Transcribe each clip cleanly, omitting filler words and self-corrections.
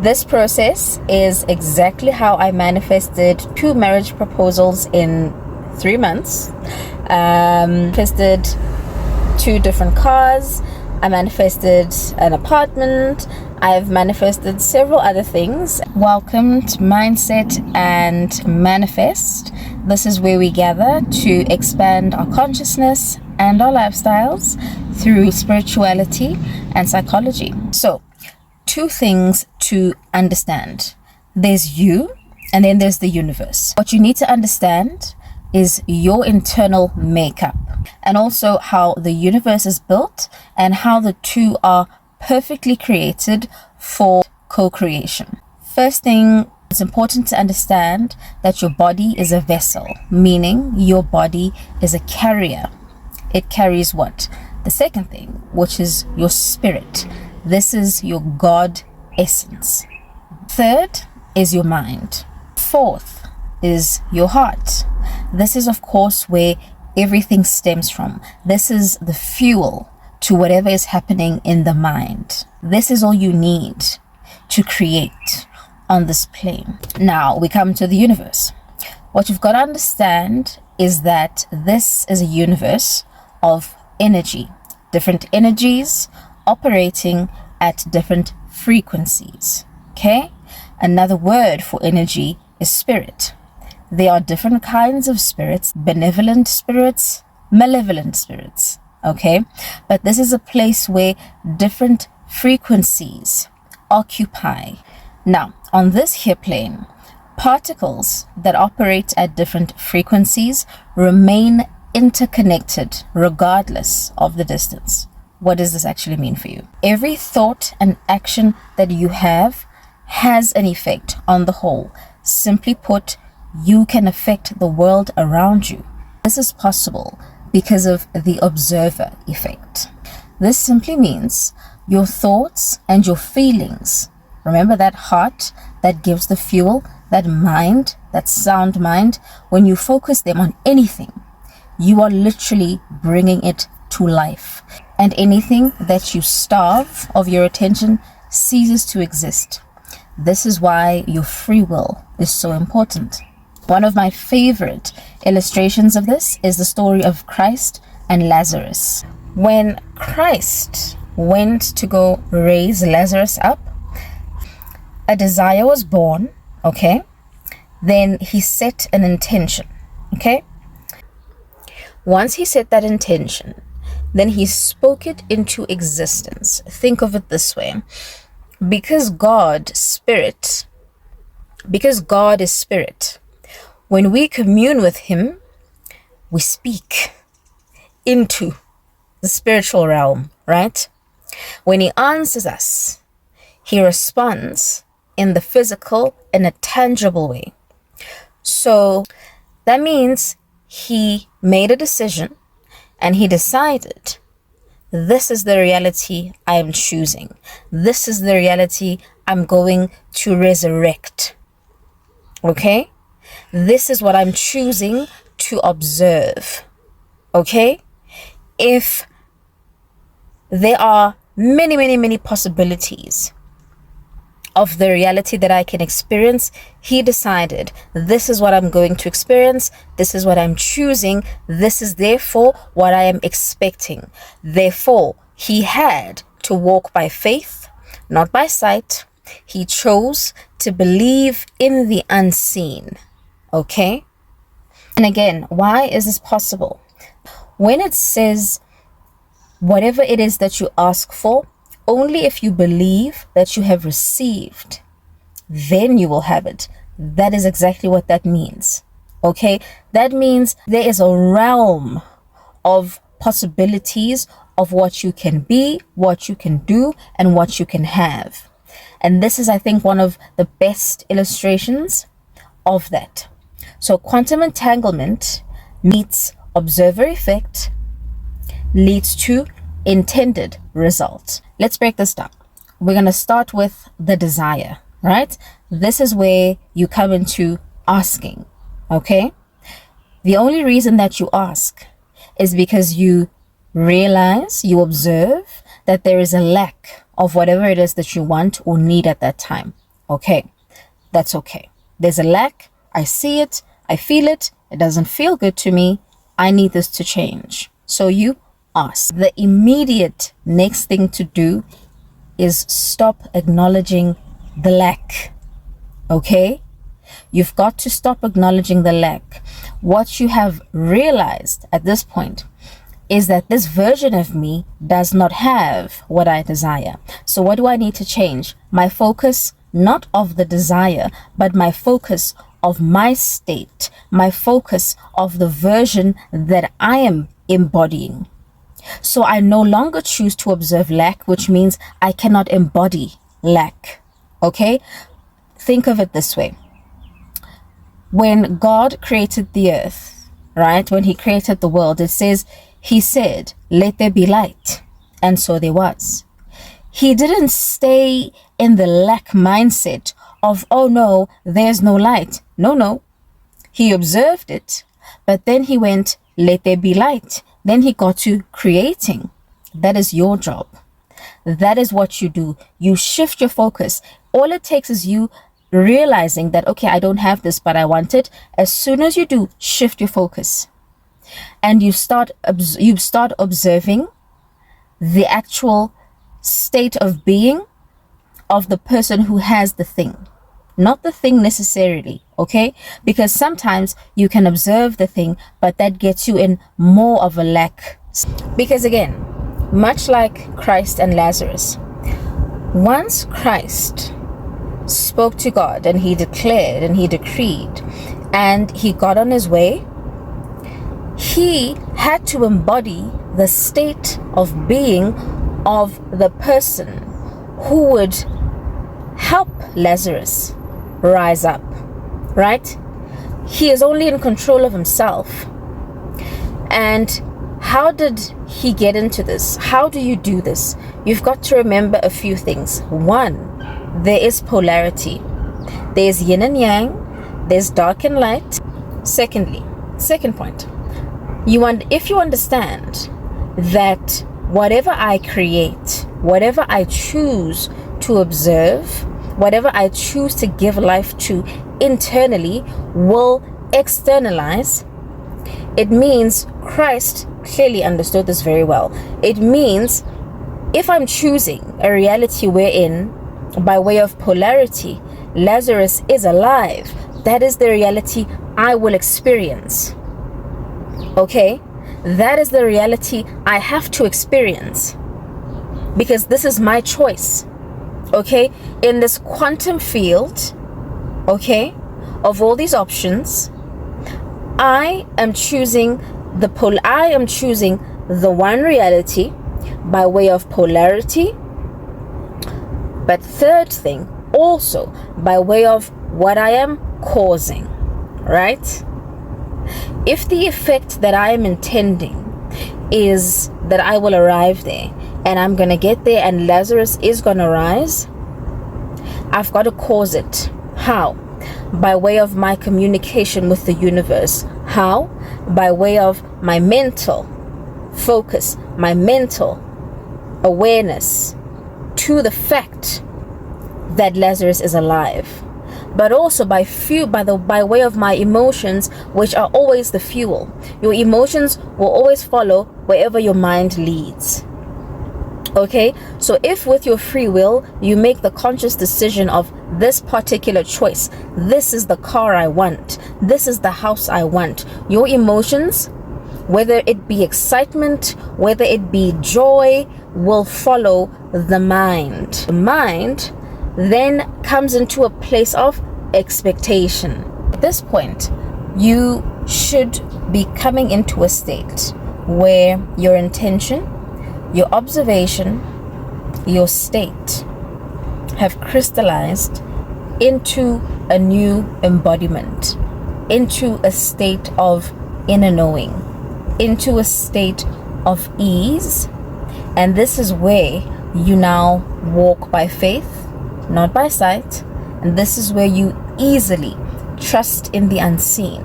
This process is exactly how I manifested 2 marriage proposals in 3 months. Manifested 2 different cars. I manifested an apartment. I've manifested several other things. Welcome to Mindset and Manifest. This is where we gather to expand our consciousness and our lifestyles through spirituality and psychology. So, 2 things to understand. There's you, and then there's the universe. What you need to understand is your internal makeup, and also how the universe is built and how the 2 are perfectly created for co-creation. First thing, it's important to understand that your body is a vessel, meaning your body is a carrier. It carries what? The second thing, which is your spirit. This is your God essence. Third is your mind. Fourth is your heart. This is, of course, where everything stems from. This is the fuel to whatever is happening in the mind. This is all you need to create on this plane. Now we come to the universe. What you've got to understand is that this is a universe of energy, different energies operating at different frequencies. Okay? Another word for energy is spirit. There are different kinds of spirits, benevolent spirits, malevolent spirits. Okay? But this is a place where different frequencies occupy. Now, on this here plane, particles that operate at different frequencies remain interconnected regardless of the distance. What does this actually mean for you? Every thought and action that you have has an effect on the whole. Simply put, you can affect the world around you. This is possible because of the observer effect. This simply means your thoughts and your feelings. Remember that heart that gives the fuel, that mind, that sound mind. When you focus them on anything, you are literally bringing it to life. And anything that you starve of your attention ceases to exist. This is why your free will is so important. One of my favorite illustrations of this is the story of Christ and Lazarus. When Christ went to go raise Lazarus up, a desire was born, okay? Then he set an intention, okay? Once he set that intention, then he spoke it into existence. Think of it this way. Because God is spirit, when we commune with him, we speak into the spiritual realm, right? When he answers us, he responds in the physical, in a tangible way. So that means he made a decision and he decided, this is the reality I am choosing. This is the reality I'm going to resurrect. Okay? This is what I'm choosing to observe. Okay? If there are many possibilities of the reality that I can experience, he decided, this is what I'm going to experience, this is what I'm choosing, this is therefore what I am expecting. Therefore, he had to walk by faith, not by sight. He chose to believe in the unseen. Okay? And again, why is this possible? When it says, whatever it is that you ask for, only if you believe that you have received, then you will have it. That is exactly what that means. Okay? That means there is a realm of possibilities of what you can be, what you can do, and what you can have. And this is, I think, one of the best illustrations of that. So quantum entanglement meets observer effect leads to intended result. Let's break this down. We're going to start with the desire, right? This is where you come into asking, okay? The only reason that you ask is because you realize, you observe that there is a lack of whatever it is that you want or need at that time. Okay, that's okay. There's a lack. I see it. I feel it. It doesn't feel good to me. I need this to change. So you ask. The immediate next thing to do is stop acknowledging the lack. Okay? You've got to stop acknowledging the lack. What you have realized at this point is that this version of me does not have what I desire. So what do I need to change? My focus, not of the desire, but my focus of my state, my focus of the version that I am embodying. So I no longer choose to observe lack, which means I cannot embody lack. Okay? Think of it this way. When God created the earth, right? When he created the world, it says, he said, let there be light. And so there was. He didn't stay in the lack mindset of, oh no, there's no light. No. He observed it, but then he went, let there be light. Then he got to creating. That is your job. That is what you do. You shift your focus. All it takes is you realizing that, okay, I don't have this, but I want it. As soon as you do, shift your focus. And you start observing the actual state of being of the person who has the thing, not the thing necessarily, okay? Because sometimes you can observe the thing, but that gets you in more of a lack. Because again, much like Christ and Lazarus, once Christ spoke to God and he declared and he decreed and he got on his way, he had to embody the state of being of the person who would help Lazarus rise up, right? He is only in control of himself. And how did he get into this? How do you do this? You've got to remember a few things. One, there is polarity. There's yin and yang. There's dark and light. Secondly, second point, if you understand that whatever I create, whatever I choose to observe, whatever I choose to give life to internally will externalize, it means Christ clearly understood this very well. It means if I'm choosing a reality wherein, by way of polarity, Lazarus is alive, that is the reality I will experience. Okay? That is the reality I have to experience because this is my choice. Okay? In this quantum field, okay, of all these options, I am choosing the one reality by way of polarity. But third thing, also by way of what I am causing, right? If the effect that I am intending is that I will arrive there and I'm going to get there and Lazarus is going to rise, I've got to cause it. How? By way of my communication with the universe. How? By way of my mental focus, my mental awareness to the fact that Lazarus is alive. But also by way of my emotions, which are always the fuel. Your emotions will always follow wherever your mind leads. Okay, so if with your free will you make the conscious decision of this particular choice, this is the car I want, this is the house I want, your emotions, whether it be excitement, whether it be joy, will follow the mind. The mind then comes into a place of expectation. At this point, you should be coming into a state where your intention, your observation, your state have crystallized into a new embodiment, into a state of inner knowing, into a state of ease. And this is where you now walk by faith, not by sight. And this is where you easily trust in the unseen.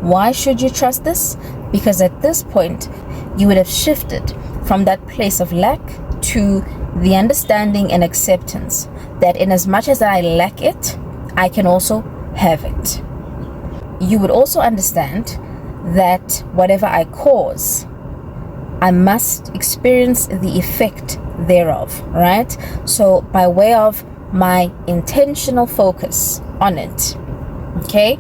Why should you trust this? Because at this point, you would have shifted from that place of lack to the understanding and acceptance that in as much as I lack it, I can also have it. You would also understand that whatever I cause, I must experience the effect thereof, right? So by way of my intentional focus on it, okay,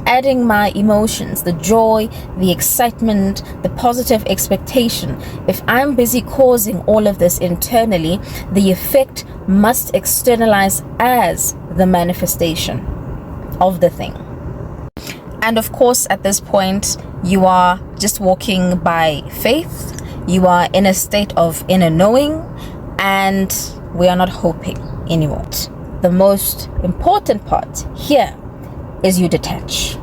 adding my emotions, the joy, the excitement, the positive expectation, if I'm busy causing all of this internally, the effect must externalize as the manifestation of the thing. And of course, at this point, you are just walking by faith. You are in a state of inner knowing, and we are not hoping anymore. The most important part here is you detach.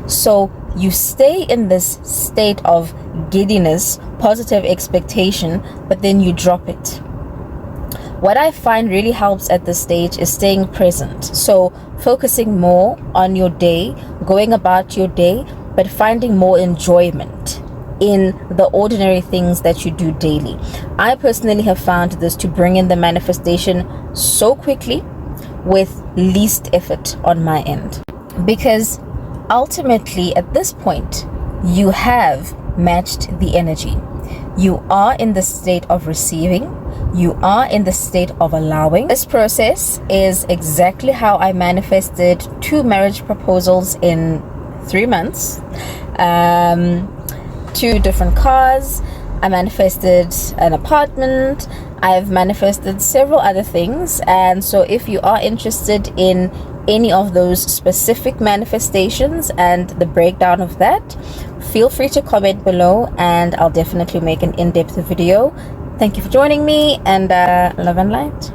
So you stay in this state of giddiness, positive expectation, but then you drop it. What I find really helps at this stage is staying present. So focusing more on your day, going about your day, but finding more enjoyment in the ordinary things that you do daily. I personally have found this to bring in the manifestation so quickly with least effort on my end. Because ultimately at this point, you have matched the energy. You are in the state of receiving. You are in the state of allowing. This process is exactly how I manifested 2 marriage proposals in 3 months. 2 different cars. I manifested an apartment. I've manifested several other things. And so if you are interested in any of those specific manifestations and the breakdown of that, feel free to comment below and I'll definitely make an in-depth video. Thank you for joining me, and love and light.